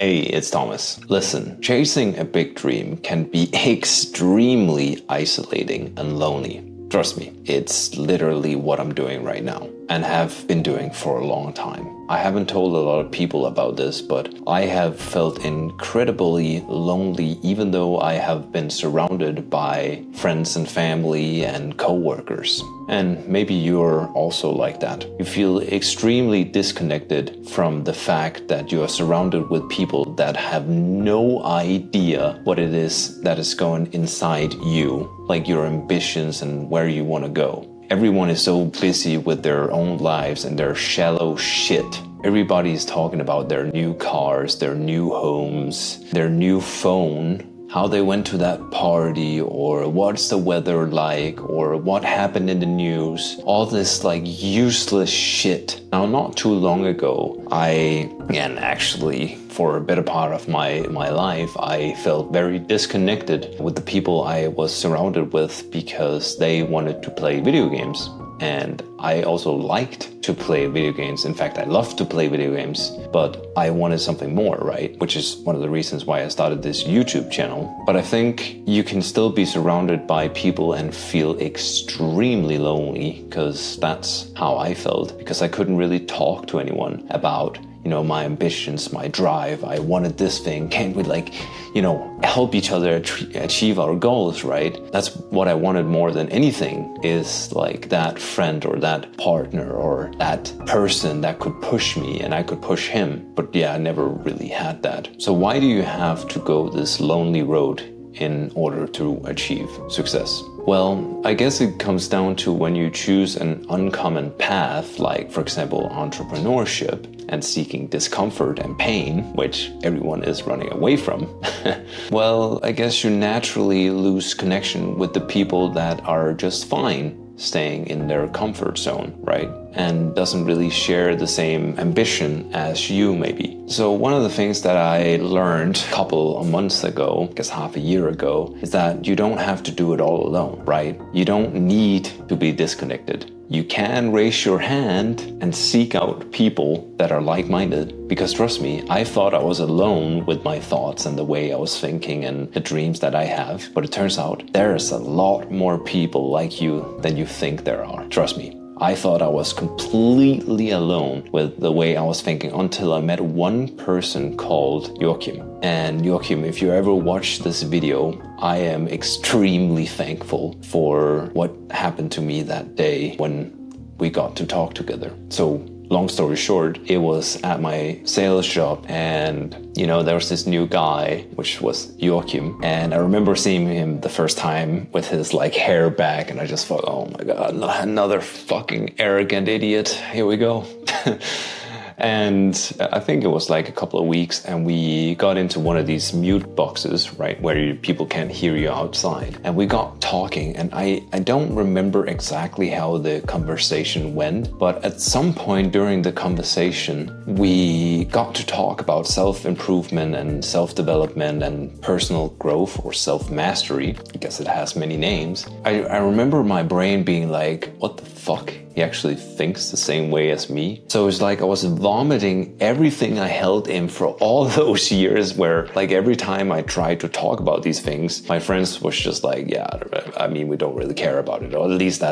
Hey, it's Thomas. Listen, chasing a big dream can be extremely isolating and lonely. Trust me, it's literally what I'm doing right now and have been doing for a long time. I haven't told a lot of people about this, but I have felt incredibly lonely even though I have been surrounded by friends and family and co-workers. And maybe you're also like that. You feel extremely disconnected from the fact that you are surrounded with people that have no idea what it is that is going inside you, like your ambitions and where you want to go. Everyone is so busy with their own lives and their shallow shit. Everybody is talking about their new cars, their new homes, their new phone, how they went to that party, or what's the weather like, or what happened in the news. All this like useless shit. Now, not too long ago, and actually for a better part of my life, I felt very disconnected with the people I was surrounded with because they wanted to play video games. And I also liked to play video games. In fact, I love to play video games, but I wanted something more, right? Which is one of the reasons why I started this YouTube channel. But I think you can still be surrounded by people and feel extremely lonely, because that's how I felt, because I couldn't really talk to anyone about my ambitions, my drive. I wanted this thing. Can't we help each other achieve our goals, right? That's what I wanted more than anything, is like that friend or that partner or that person that could push me and I could push him. But yeah, I never really had that. So why do you have to go this lonely road in order to achieve success? Well, I guess it comes down to when you choose an uncommon path, like for example, entrepreneurship, and seeking discomfort and pain, which everyone is running away from. Well, I guess you naturally lose connection with the people that are just fine staying in their comfort zone, right? And doesn't really share the same ambition as you maybe. So one of the things that I learned a couple of months ago, I guess half a year ago, is that you don't have to do it all alone, right? You don't need to be disconnected. You can raise your hand and seek out people that are like-minded, because trust me, I thought I was alone with my thoughts and the way I was thinking and the dreams that I have. But it turns out there's a lot more people like you than you think there are. Trust me. I thought I was completely alone with the way I was thinking until I met one person called Joachim. And Joachim, if you ever watch this video, I am extremely thankful for what happened to me that day when we got to talk together. So long story short, it was at my sales job, and there was this new guy, which was Joachim, and I remember seeing him the first time with his hair back, and I just thought, oh my god, another fucking arrogant idiot, here we go. And I think it was a couple of weeks, and we got into one of these mute boxes, right, where people can't hear you outside. And we got talking, and I don't remember exactly how the conversation went, but at some point during the conversation, we got to talk about self-improvement and self-development and personal growth or self-mastery. I guess it has many names. I remember my brain being like, what the fuck? He actually thinks the same way as me. So it's like I was vomiting everything I held in for all those years, where every time I tried to talk about these things, my friends was just like, yeah, I mean, we don't really care about it. Or at least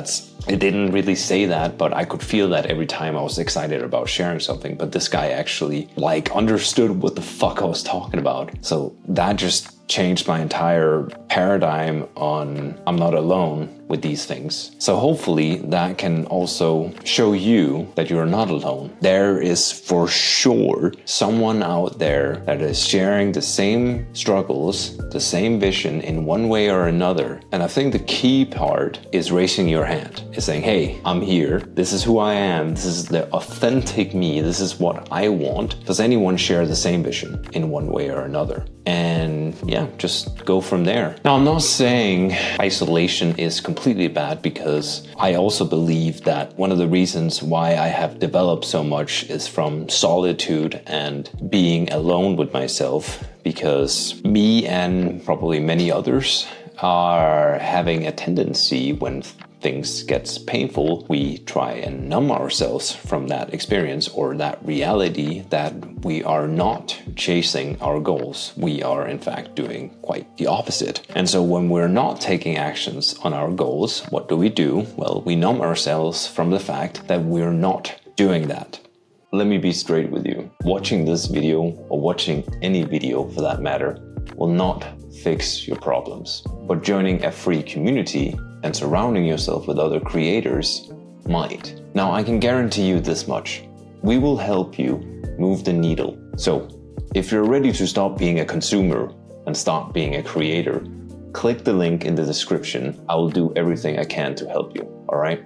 it didn't really say that, but I could feel that every time I was excited about sharing something. But this guy actually understood what the fuck I was talking about. So that just changed my entire paradigm on I'm not alone with these things. So hopefully that can also show you that you're not alone. There is for sure someone out there that is sharing the same struggles, the same vision in one way or another. And I think the key part is raising your hand, is saying, hey, I'm here. This is who I am. This is the authentic me. This is what I want. Does anyone share the same vision in one way or another? And yeah, just go from there. Now, I'm not saying isolation is completely bad, because I also believe that one of the reasons why I have developed so much is from solitude and being alone with myself, because me and probably many others are having a tendency when things gets painful, we try and numb ourselves from that experience or that reality that we are not chasing our goals. We are in fact doing quite the opposite. And so when we're not taking actions on our goals, what do? Well, we numb ourselves from the fact that we're not doing that. Let me be straight with you. Watching this video, or watching any video for that matter, will not fix your problems. But joining a free community and surrounding yourself with other creators might. Now, I can guarantee you this much. We will help you move the needle. So, if you're ready to stop being a consumer and start being a creator, click the link in the description. I will do everything I can to help you, all right?